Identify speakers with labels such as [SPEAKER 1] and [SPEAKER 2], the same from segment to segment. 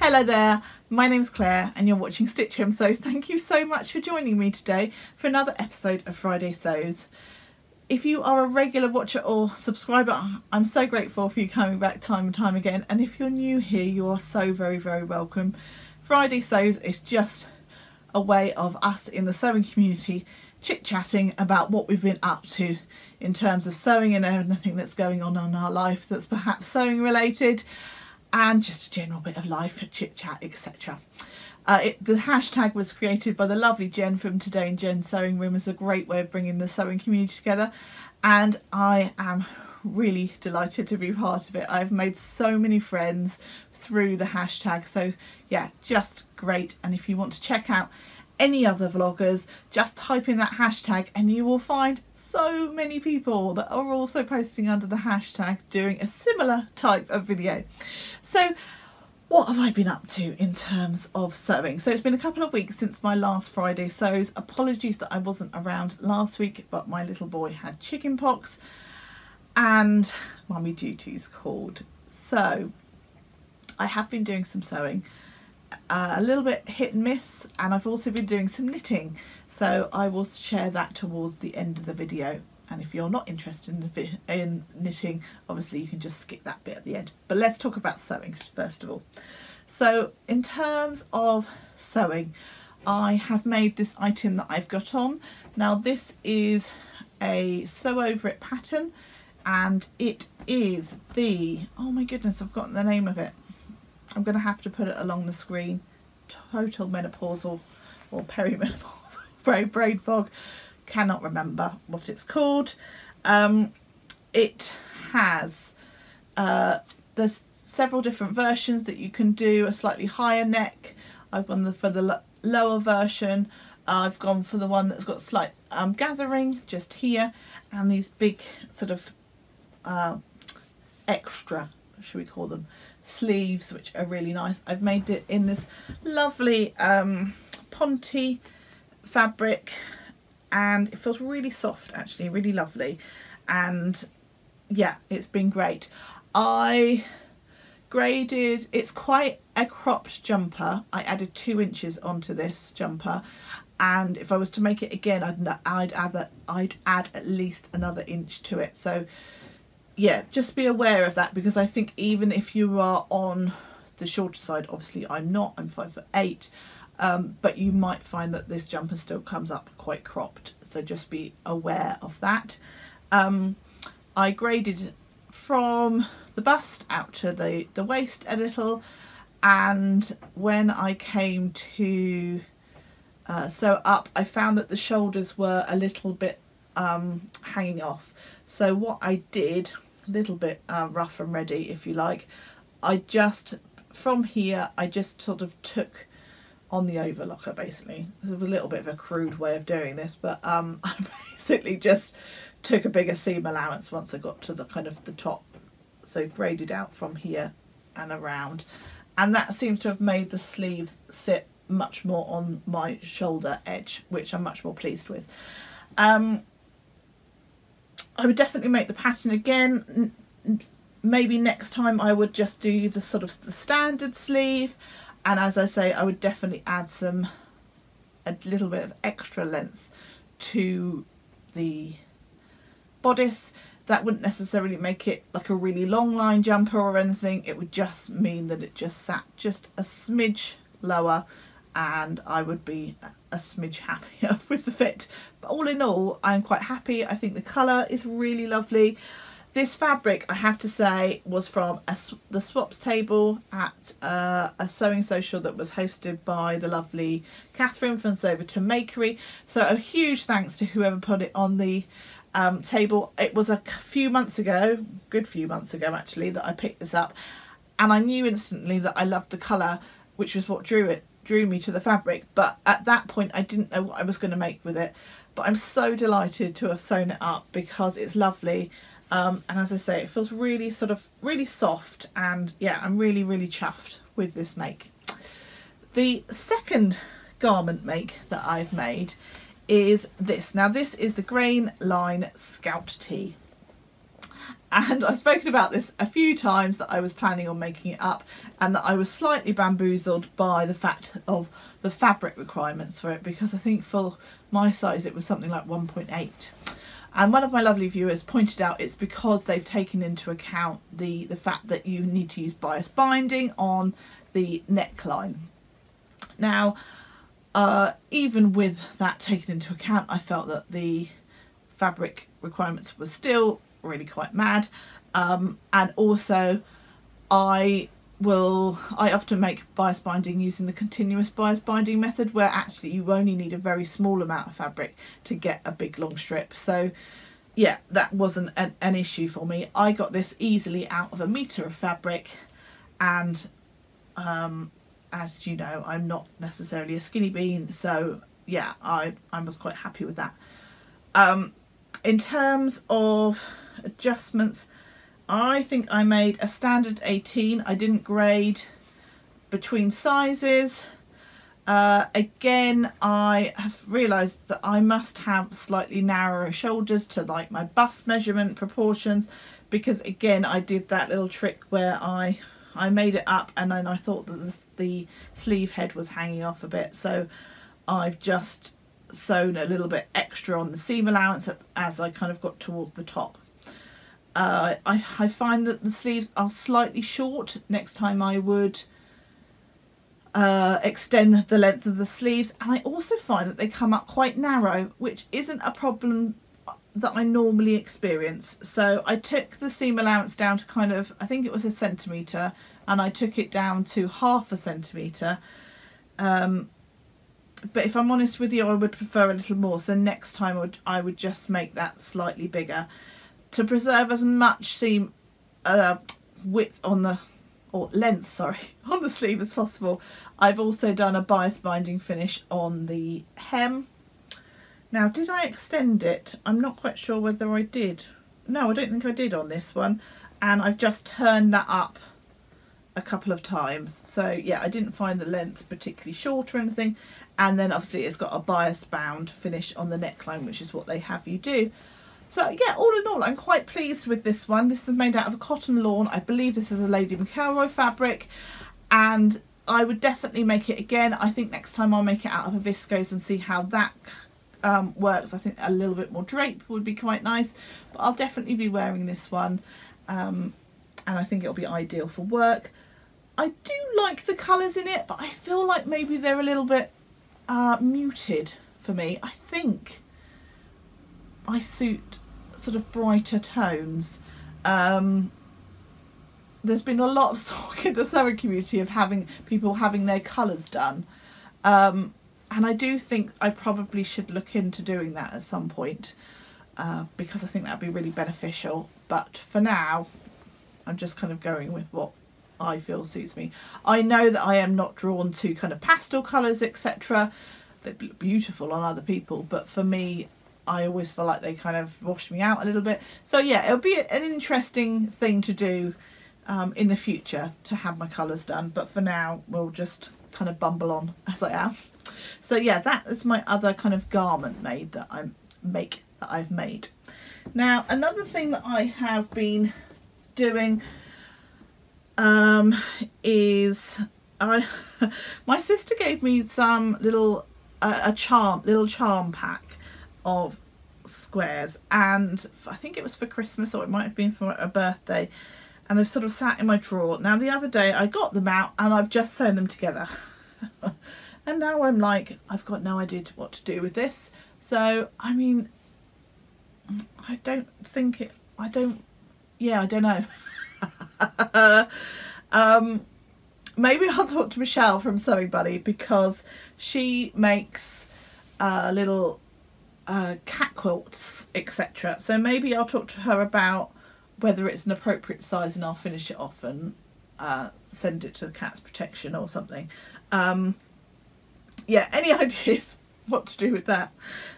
[SPEAKER 1] Hello there, my name's Claire and you're watching Stitch Him, so thank you so much for joining me today for another episode of Friday Sews. If you are a regular watcher or subscriber, I'm so grateful for you coming back time and time again, and if you're new here, you are so very welcome. Friday Sews is just a way of us in the sewing community chit-chatting about what we've been up to in terms of sewing and anything that's going on in our life that's perhaps sewing related, and just a general bit of life chit-chat, etc. The hashtag was created by the lovely Jen from Today in Jen's Sewing Room as a great way of bringing the sewing community together, and I am really delighted to be part of it. I've made so many friends through the hashtag, so yeah, just great. And if you want to check out any other vloggers, just type in that hashtag and you will find so many people that are also posting under the hashtag doing a similar type of video. So what have I been up to in terms of sewing? So it's been a couple of weeks since my last Friday Sews. Apologies that I wasn't around last week, but my little boy had chicken pox and mummy duties called. So I have been doing some sewing, a little bit hit and miss, and I've also been doing some knitting, so I will share that towards the end of the video. And if you're not interested in knitting, obviously you can just skip that bit at the end. But let's talk about sewing first of all. So in terms of sewing, I have made this item that I've got on. Now this is a sew over it pattern, and it is the, oh my goodness, I've forgotten the name of it. I'm going to have to put it along the screen. Total menopausal or perimenopausal brain fog. Cannot remember what it's called. It has there's several different versions that you can do. A slightly higher neck. I've gone for the lower version. I've gone for the one that's got slight gathering just here, and these big sort of extra, should we call them, sleeves, which are really nice. I've made it in this lovely Ponte fabric, and it feels really soft, actually, really lovely. And yeah, it's been great. I graded, it's quite a cropped jumper. I added 2 inches onto this jumper, and if I was to make it again, I'd add at least another inch to it. So yeah, just be aware of that, because I think even if you are on the shorter side, obviously I'm not, I'm 5'8", but you might find that this jumper still comes up quite cropped, so just be aware of that. I graded from the bust out to the waist a little, and when I came to sew up, I found that the shoulders were a little bit hanging off. So what I did, a little bit rough and ready if you like, I just, from here, I just sort of took on the overlocker basically. It was a little bit of a crude way of doing this, but I basically just took a bigger seam allowance once I got to the kind of the top, so graded out from here and around, and that seems to have made the sleeves sit much more on my shoulder edge, which I'm much more pleased with. I would definitely make the pattern again. Maybe next time I would just do the sort of the standard sleeve, and as I say, I would definitely add a little bit of extra length to the bodice. That wouldn't necessarily make it like a really long line jumper or anything. It would just mean that it just sat just a smidge lower, and I would be a smidge happier with the fit. But all in all, I'm quite happy. I think the colour is really lovely. This fabric, I have to say, was from the swaps table at a sewing social that was hosted by the lovely Catherine from Sew to Makery. So a huge thanks to whoever put it on the table. It was a few months ago, good few months ago actually, that I picked this up, and I knew instantly that I loved the colour, which was what drew me to the fabric. But at that point I didn't know what I was going to make with it, but I'm so delighted to have sewn it up because it's lovely, and as I say, it feels really sort of really soft, and yeah, I'm really chuffed with this make. The second garment make that I've made is this. Now this is the Grain Line Scout Tee, And I've spoken about this a few times, that I was planning on making it up and that I was slightly bamboozled by the fact of the fabric requirements for it, because I think for my size it was something like 1.8. And one of my lovely viewers pointed out it's because they've taken into account the fact that you need to use bias binding on the neckline. Now, even with that taken into account, I felt that the fabric requirements were still really quite mad. And also I often make bias binding using the continuous bias binding method, where actually you only need a very small amount of fabric to get a big long strip. So yeah, that wasn't an issue for me. I got this easily out of 1 meter of fabric, and as you know, I'm not necessarily a skinny bean, so yeah, I was quite happy with that. In terms of adjustments, I think I made a standard 18. I didn't grade between sizes. Again, I have realised that I must have slightly narrower shoulders to like my bust measurement proportions, because again I did that little trick where I made it up and then I thought that the sleeve head was hanging off a bit, so I've just sewn a little bit extra on the seam allowance as I kind of got towards the top. I find that the sleeves are slightly short. Next time I would extend the length of the sleeves, and I also find that they come up quite narrow, which isn't a problem that I normally experience. So I took the seam allowance down to kind of, I think it was 1 centimetre, and I took it down to 0.5 centimetre. But if I'm honest with you, I would prefer a little more, so next time I would just make that slightly bigger to preserve as much seam width on the, or length, sorry, on the sleeve as possible. I've also done a bias binding finish on the hem. Now, did I extend it? I'm not quite sure whether I did. No, I don't think I did on this one, and I've just turned that up a couple of times. So yeah, I didn't find the length particularly short or anything. And then obviously it's got a bias bound finish on the neckline, which is what they have you do. So yeah, all in all, I'm quite pleased with this one. This is made out of a cotton lawn. I believe this is a Lady McElroy fabric, and I would definitely make it again. I think next time I'll make it out of a viscose and see how that works. I think a little bit more drape would be quite nice, but I'll definitely be wearing this one, and I think it'll be ideal for work. I do like the colours in it, but I feel like maybe they're a little bit muted for me. I think I suit sort of brighter tones. There's been a lot of talk in the sewing community of people having their colours done, and I do think I probably should look into doing that at some point, because I think that would be really beneficial. But for now, I'm just kind of going with what I feel suits me. I know that I am not drawn to kind of pastel colours, etc. They look beautiful on other people, but for me, I always feel like they kind of wash me out a little bit. So yeah, it'll be an interesting thing to do in the future, to have my colours done, but for now we'll just kind of bumble on as I am. So yeah, that is my other kind of garment that I've made. Now, another thing that I have been doing is my sister gave me some little charm pack of squares, and I think it was for Christmas, or it might have been for a birthday, and they've sort of sat in my drawer. Now the other day I got them out and I've just sewn them together and now I'm like, I've got no idea what to do with this. So I mean, I don't know. Maybe I'll talk to Michelle from Sewing Buddy, because she makes little cat quilts, etc. So maybe I'll talk to her about whether it's an appropriate size, and I'll finish it off and send it to the Cat's Protection or something. Yeah, any ideas what to do with that,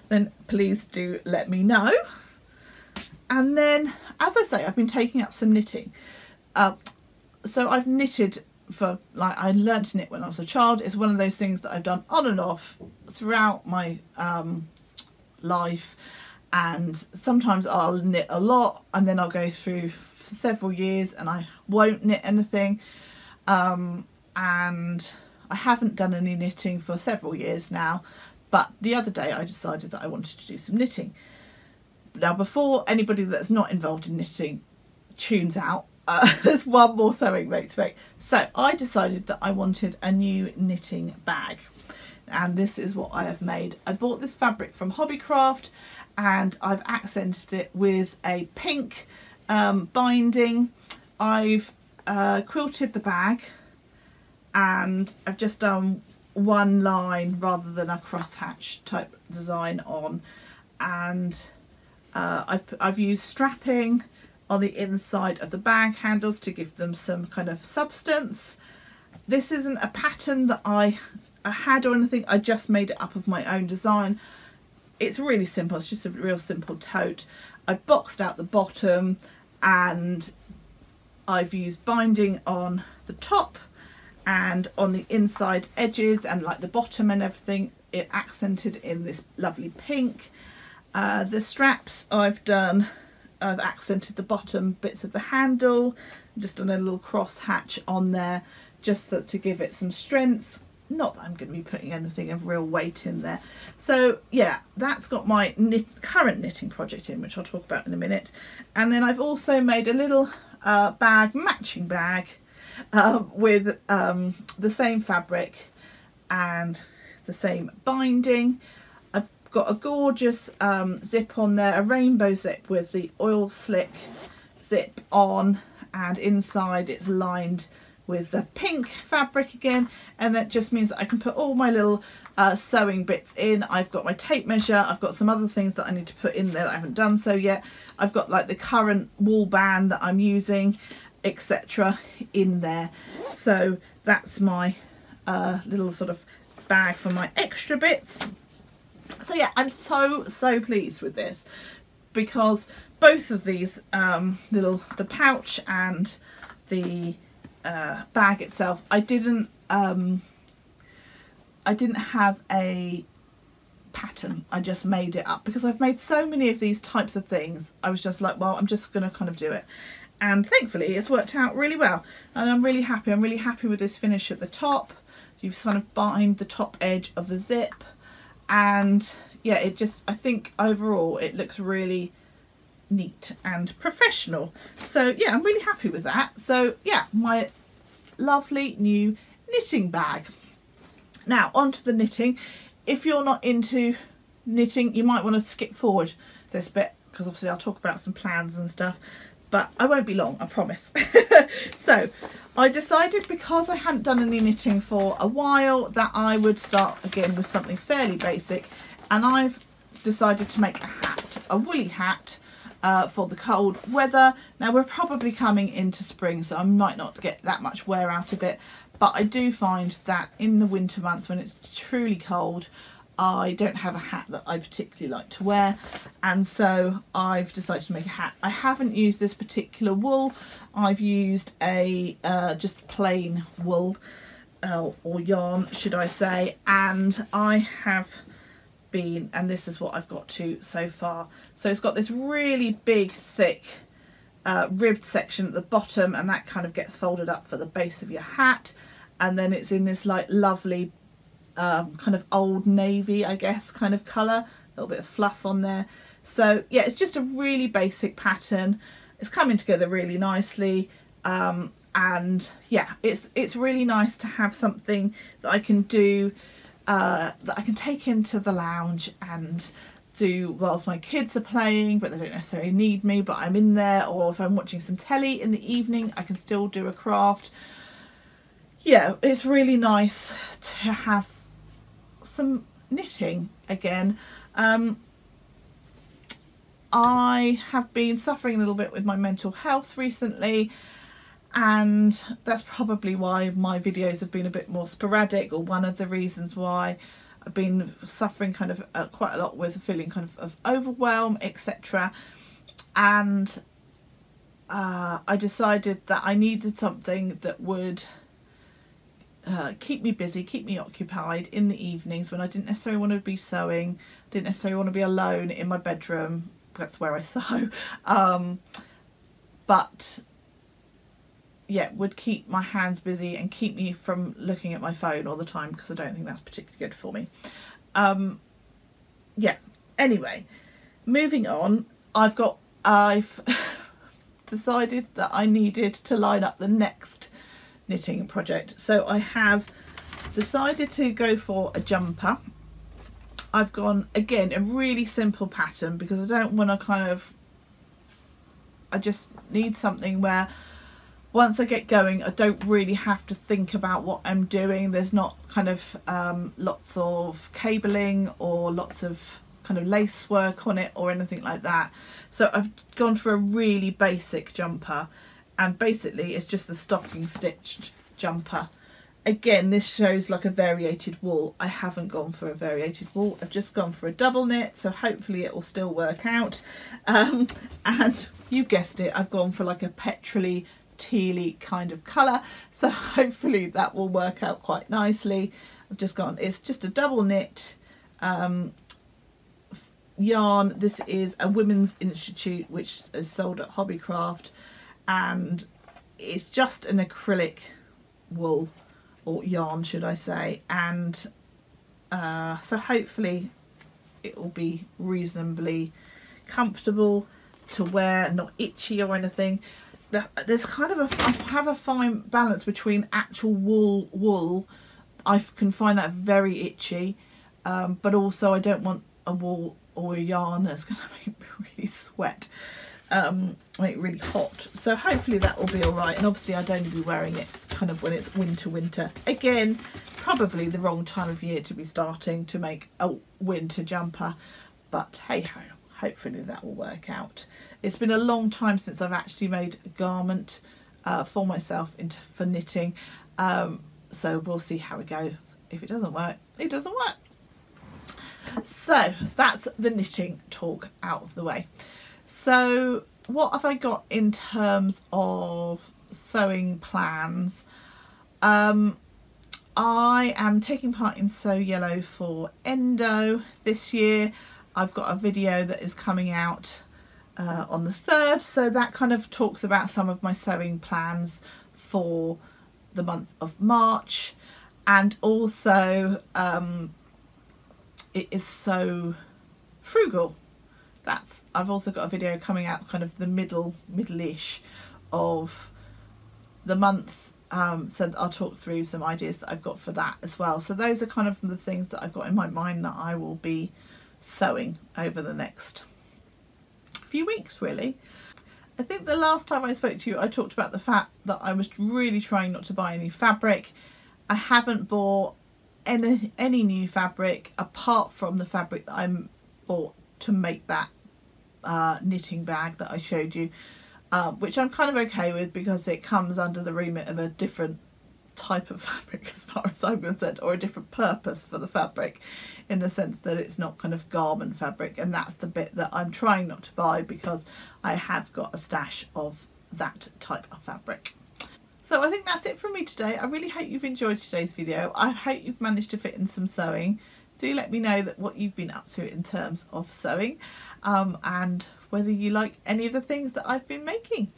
[SPEAKER 1] then please do let me know. And then, as I say, I've been taking up some knitting. So I've knitted for, like, I learnt to knit when I was a child. It's one of those things that I've done on and off throughout my life, and sometimes I'll knit a lot and then I'll go through several years and I won't knit anything, and I haven't done any knitting for several years now, but the other day I decided that I wanted to do some knitting. Now, before anybody that's not involved in knitting tunes out, there's one more sewing note to make. So I decided that I wanted a new knitting bag, and this is what I have made. I bought this fabric from Hobbycraft and I've accented it with a pink binding. I've quilted the bag and I've just done one line rather than a crosshatch type design on, and I've used strapping on the inside of the bag handles to give them some kind of substance. This isn't a pattern that I had or anything, I just made it up of my own design. It's really simple, it's just a real simple tote. I boxed out the bottom and I've used binding on the top and on the inside edges and like the bottom and everything, it accented in this lovely pink. The straps I've accented the bottom bits of the handle, just done a little cross hatch on there just to give it some strength. Not that I'm going to be putting anything of real weight in there. So yeah, that's got my current knitting project in, which I'll talk about in a minute. And then I've also made a little matching bag with the same fabric and the same binding. I've got a gorgeous zip on there, a rainbow zip with the oil slick zip on, and inside it's lined with the pink fabric again, and that just means that I can put all my little sewing bits in. I've got my tape measure, I've got some other things that I need to put in there that I haven't done so yet. I've got like the current wool band that I'm using, etc. in there. So that's my little sort of bag for my extra bits. So yeah, I'm so pleased with this, because both of these the pouch and the bag itself, I didn't have a pattern, I just made it up because I've made so many of these types of things. I was just like, well, I'm just gonna kind of do it, and thankfully it's worked out really well and I'm really happy with this finish at the top. You've kind of bind the top edge of the zip, and yeah, it just, I think overall it looks really neat and professional. So yeah, I'm really happy with that. So yeah, my lovely new knitting bag. Now onto the knitting. If you're not into knitting, you might want to skip forward this bit, because obviously I'll talk about some plans and stuff, but I won't be long, I promise. So I decided, because I hadn't done any knitting for a while, that I would start again with something fairly basic, and I've decided to make a hat, a woolly hat, for the cold weather. Now we're probably coming into spring, so I might not get that much wear out of it, but I do find that in the winter months when it's truly cold, I don't have a hat that I particularly like to wear, and so I've decided to make a hat. I haven't used this particular wool, I've used a just plain wool or yarn should I say, and I have been, and this is what I've got to so far. So it's got this really big thick ribbed section at the bottom, and that kind of gets folded up for the base of your hat, and then it's in this like lovely kind of old navy, I guess, kind of colour, a little bit of fluff on there. So yeah, it's just a really basic pattern. It's coming together really nicely, and yeah, it's really nice to have something that I can do, that I can take into the lounge and do whilst my kids are playing, but they don't necessarily need me, but I'm in there, or if I'm watching some telly in the evening, I can still do a craft. Yeah, it's really nice to have some knitting again. I have been suffering a little bit with my mental health recently, and that's probably why my videos have been a bit more sporadic, or one of the reasons why I've been suffering kind of quite a lot with a feeling kind of overwhelm, etc. And I decided that I needed something that would keep me busy, keep me occupied in the evenings when I didn't necessarily want to be sewing, didn't necessarily want to be alone in my bedroom. That's where I sew. But yeah, would keep my hands busy and keep me from looking at my phone all the time, because I don't think that's particularly good for me. Yeah, anyway, moving on, I've decided that I needed to line up the next knitting project. So I have decided to go for a jumper. I've gone, again, a really simple pattern, because I don't want to I just need something where once I get going, I don't really have to think about what I'm doing. There's not kind of lots of cabling or lots of kind of lace work on it or anything like that. So I've gone for a really basic jumper, and basically it's just a stocking stitched jumper. Again, this shows like a variated wool. I haven't gone for a variated wool. I've just gone for a double knit, so hopefully it will still work out. And you guessed it, I've gone for like a petrol-y, tealy kind of colour, so hopefully that will work out quite nicely. I've just gone, it's just a double knit yarn. This is a Women's Institute, which is sold at Hobbycraft, and it's just an acrylic wool, or yarn should I say, and so hopefully it will be reasonably comfortable to wear, not itchy or anything. There's kind of I have a fine balance between actual wool. I can find that very itchy, but also I don't want a wool or a yarn that's going to make me really sweat, make it really hot. So hopefully that will be all right. And obviously I'd only be wearing it kind of when it's winter. Again, probably the wrong time of year to be starting to make a winter jumper, but hey ho, hopefully that will work out. It's been a long time since I've actually made a garment for myself for knitting, so we'll see how it goes. If it doesn't work, it doesn't work. So that's the knitting talk out of the way. So what have I got in terms of sewing plans? I am taking part in Sew Yellow for Endo this year. I've got a video that is coming out on the 3rd, so that kind of talks about some of my sewing plans for the month of March. And also it is so frugal. I've also got a video coming out kind of the middle-ish of the month, so I'll talk through some ideas that I've got for that as well. So those are kind of the things that I've got in my mind that I will be sewing over the next few weeks, really. I think the last time I spoke to you, I talked about the fact that I was really trying not to buy any fabric. I haven't bought any new fabric apart from the fabric that I bought to make that knitting bag that I showed you, which I'm kind of okay with, because it comes under the remit of a different type of fabric as far as I'm concerned, or a different purpose for the fabric, in the sense that it's not kind of garment fabric, and that's the bit that I'm trying not to buy because I have got a stash of that type of fabric. So I think that's it from me today. I really hope you've enjoyed today's video. I hope you've managed to fit in some sewing. Do let me know what you've been up to in terms of sewing, and whether you like any of the things that I've been making.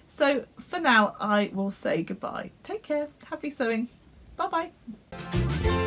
[SPEAKER 1] So for now, I will say goodbye. Take care. Happy sewing. Bye bye.